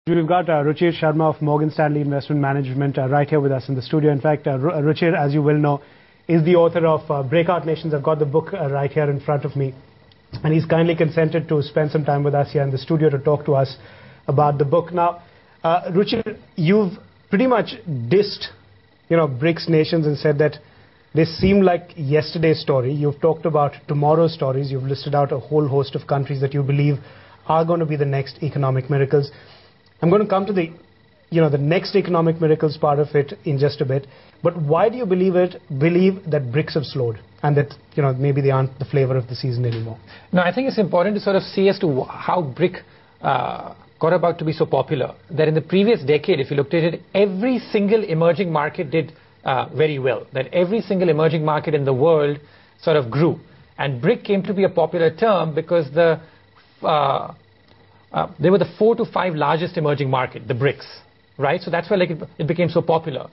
We've got Ruchir Sharma of Morgan Stanley Investment Management right here with us in the studio. In fact, Ruchir, as you will know, is the author of Breakout Nations. I've got the book right here in front of me. And he's kindly consented to spend some time with us here in the studio to talk to us about the book. Now, Ruchir, you've pretty much dissed, BRICS nations and said that they seem like yesterday's story. You've talked about tomorrow's stories. You've listed out a whole host of countries that you believe are going to be the next economic miracles. I'm going to come to the next economic miracles part of it in just a bit. But why do you believe that BRICS have slowed and that maybe they aren't the flavor of the season anymore? No, I think it's important to sort of see as to how BRIC got about to be so popular. That in the previous decade, if you looked at it, every single emerging market did very well. That every single emerging market in the world sort of grew. And BRIC came to be a popular term because they were the 4 to 5 largest emerging market, the BRICS, right? So that's why it became so popular.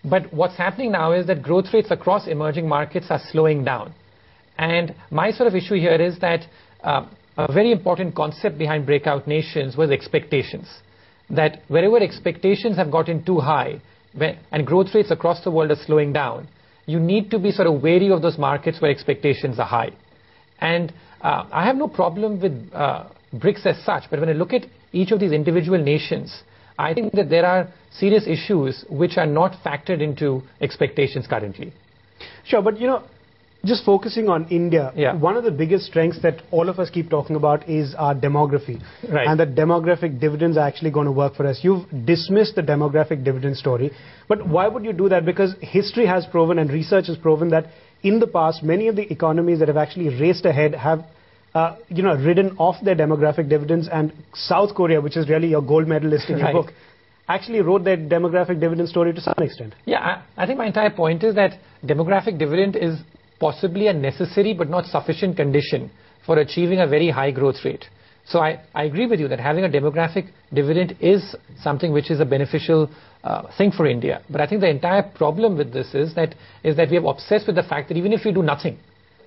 But what's happening now is that growth rates across emerging markets are slowing down. And my sort of issue here is that a very important concept behind breakout nations was expectations. That wherever expectations have gotten too high and growth rates across the world are slowing down, you need to be sort of wary of those markets where expectations are high. And I have no problem with BRICS as such, but when I look at each of these individual nations, I think that there are serious issues which are not factored into expectations currently. Sure, but just focusing on India, one of the biggest strengths that all of us keep talking about is our demography. Right. And that demographic dividends are actually going to work for us. You've dismissed the demographic dividend story, but why would you do that? Because history has proven and research has proven that in the past, many of the economies that have actually raced ahead have ridden off their demographic dividends, and South Korea, which is really your gold medalist in your book, actually wrote their demographic dividend story to some extent. Yeah, I think my entire point is that demographic dividend is possibly a necessary but not sufficient condition for achieving a very high growth rate. So I agree with you that having a demographic dividend is something which is a beneficial thing for India. But I think the entire problem with this is that we have obsessed with the fact that even if we do nothing,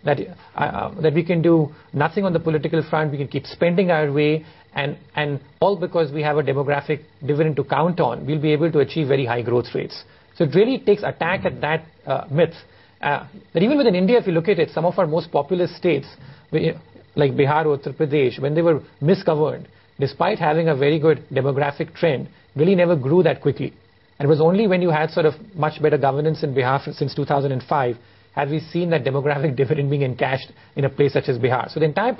that we can do nothing on the political front, we can keep spending our way, and all because we have a demographic dividend to count on, we'll be able to achieve very high growth rates. So it really takes attack at that myth. That even within India, if you look at it, some of our most populous states, like Bihar or Uttar Pradesh, when they were misgoverned, despite having a very good demographic trend, really never grew that quickly. And it was only when you had sort of much better governance in Bihar since 2005 have we seen that demographic dividend being encashed in a place such as Bihar. So the entire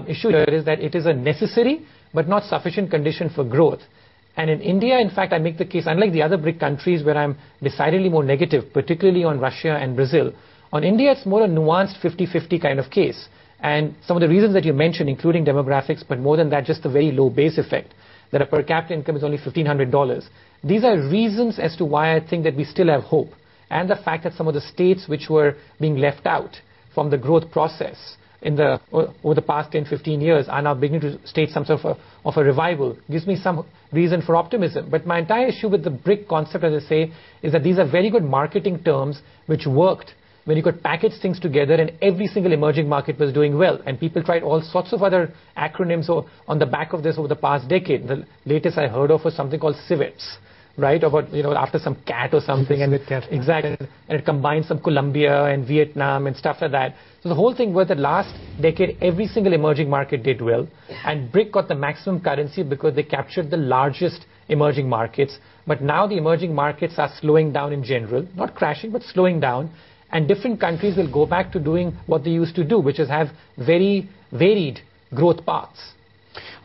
issue here is that it is a necessary but not sufficient condition for growth. And in India, in fact, I make the case, unlike the other BRIC countries where I'm decidedly more negative, particularly on Russia and Brazil, on India it's more a nuanced 50-50 kind of case. And some of the reasons that you mentioned, including demographics, but more than that, just the very low base effect, that a per capita income is only $1,500. These are reasons as to why I think that we still have hope. And the fact that some of the states which were being left out from the growth process over the past 10-15 years are now beginning to state some sort of a revival gives me some reason for optimism. But my entire issue with the BRIC concept, as I say, is that these are very good marketing terms which worked when you could package things together and every single emerging market was doing well. And people tried all sorts of other acronyms on the back of this over the past decade. The latest I heard of was something called CIVETS. Right, about after some cat or something, and exactly, and it combines some Colombia and Vietnam and stuff like that. So the whole thing was that last decade every single emerging market did well, and BRIC got the maximum currency because they captured the largest emerging markets. But now the emerging markets are slowing down in general, not crashing but slowing down, and different countries will go back to doing what they used to do, which is have very varied growth paths.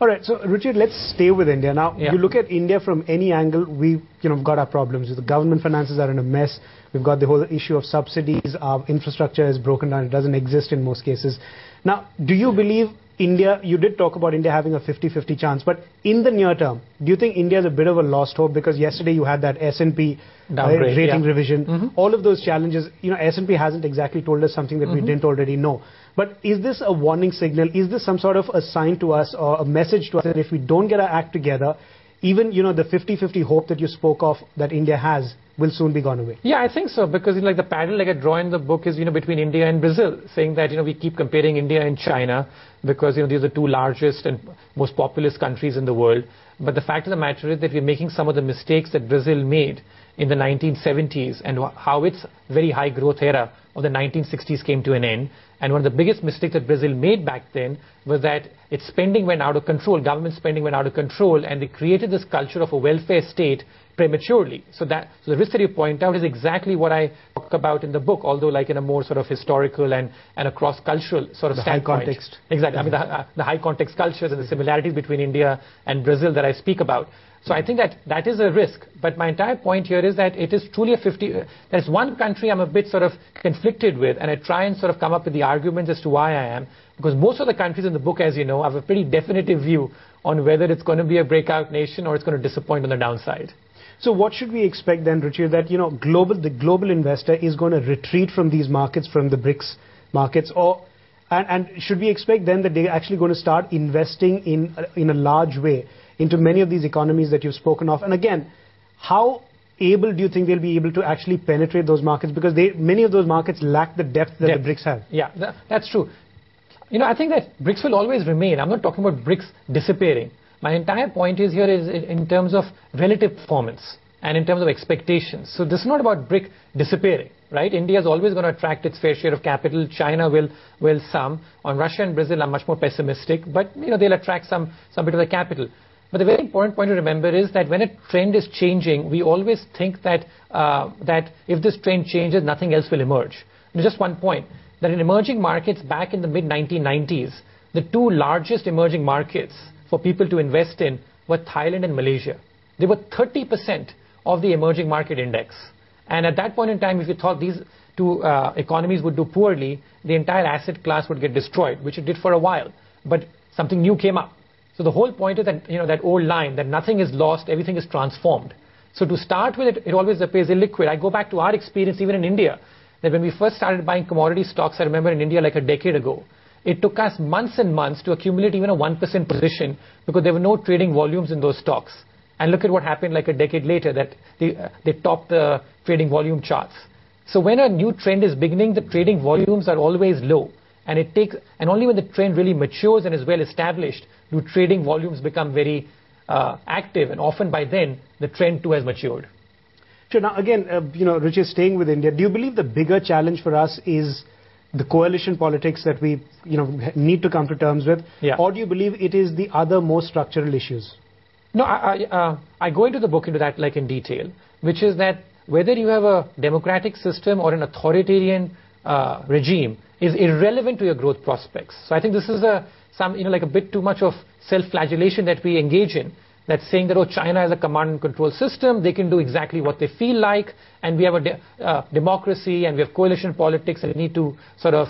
All right, so Ruchir, let's stay with India. Now, you look at India from any angle, we've got our problems. The government finances are in a mess. We've got the whole issue of subsidies. Our infrastructure is broken down. It doesn't exist in most cases. Now, do you believe India, you did talk about India having a 50-50 chance, but in the near term, do you think India is a bit of a lost hope? Because yesterday you had that S&P rating revision. All of those challenges, S&P hasn't exactly told us something that we didn't already know. But is this a warning signal? Is this some sort of a sign to us or a message to us that if we don't get our act together, even the 50-50 hope that you spoke of that India has will soon be gone away? Yeah, I think so, because like the parallel like I draw in the book is between India and Brazil, saying that we keep comparing India and China because these are the two largest and most populous countries in the world. But the fact of the matter is that we're making some of the mistakes that Brazil made in the 1970s, and how its very high growth era of the 1960s came to an end. And one of the biggest mistakes that Brazil made back then was that its spending went out of control, government spending went out of control, and they created this culture of a welfare state prematurely. So the risk that you point out is exactly what I talk about in the book, although like in a more sort of historical and a cross-cultural sort of the standpoint. High context. Exactly. I mean, the high context cultures and the similarities between India and Brazil that I speak about. So I think that is a risk. But my entire point here is that it is truly a 50... There's one country I'm a bit sort of conflicted with, and I try and sort of come up with the arguments as to why I am. Because most of the countries in the book, as you know, have a pretty definitive view on whether it's going to be a breakout nation or it's going to disappoint on the downside. So what should we expect then, Ruchir, that the global investor is going to retreat from these markets, from the BRICS markets, and should we expect then that they're actually going to start investing in a large way into many of these economies that you've spoken of? And again, how able do you think they'll be able to actually penetrate those markets? Because many of those markets lack the depth that the BRICS have. Yeah, that's true. I think that BRICS will always remain. I'm not talking about BRICS disappearing. My entire point is in terms of relative performance and in terms of expectations. So this is not about BRIC disappearing, right? India is always going to attract its fair share of capital. China will some. On Russia and Brazil, I'm much more pessimistic, but they'll attract some bit of the capital. But the very important point to remember is that when a trend is changing, we always think that if this trend changes, nothing else will emerge. And just one point, that in emerging markets back in the mid-1990s, the two largest emerging markets for people to invest in were Thailand and Malaysia. They were 30% of the emerging market index. And at that point in time, if you thought these two economies would do poorly, the entire asset class would get destroyed, which it did for a while. But something new came up. So the whole point is that, that old line, that nothing is lost, everything is transformed. So to start with, it always appears illiquid. I go back to our experience even in India, that when we first started buying commodity stocks, I remember in India like a decade ago, it took us months and months to accumulate even a 1% position because there were no trading volumes in those stocks. And look at what happened like a decade later, that they topped the trading volume charts. So when a new trend is beginning, the trading volumes are always low. And only when the trend really matures and is well established do trading volumes become very active. And often by then, the trend too has matured. Sure. Now again, Ruchir, staying with India, do you believe the bigger challenge for us is the coalition politics that we need to come to terms with? Yeah. Or do you believe it is the other more structural issues? No, I go into the book into that like in detail, which is that whether you have a democratic system or an authoritarian regime is irrelevant to your growth prospects. So I think this is like a bit too much of self-flagellation that we engage in. That's saying that, China has a command and control system, they can do exactly what they feel like, and we have a democracy and we have coalition politics and we need to sort of,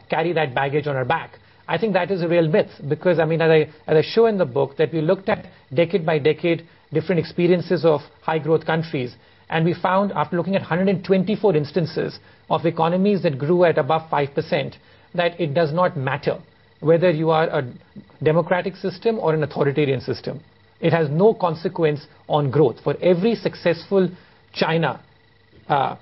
carry that baggage on our back. I think that is a real myth because, as I show in the book, that we looked at decade by decade different experiences of high growth countries, and we found after looking at 124 instances of economies that grew at above 5%, that it does not matter whether you are a democratic system or an authoritarian system. It has no consequence on growth. For every successful China,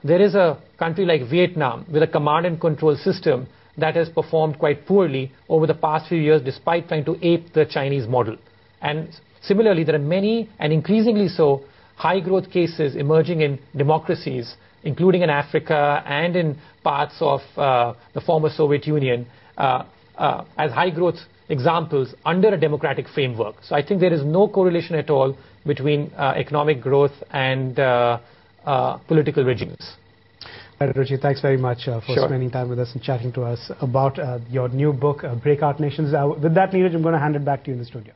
there is a country like Vietnam with a command and control system that has performed quite poorly over the past few years despite trying to ape the Chinese model. And similarly, there are many and increasingly so high growth cases emerging in democracies, including in Africa and in parts of the former Soviet Union, as high growth examples under a democratic framework. So I think there is no correlation at all between economic growth and political regimes. Ruchir, thanks very much for spending time with us and chatting to us about your new book, Breakout Nations. With that, Neeraj, I'm going to hand it back to you in the studio.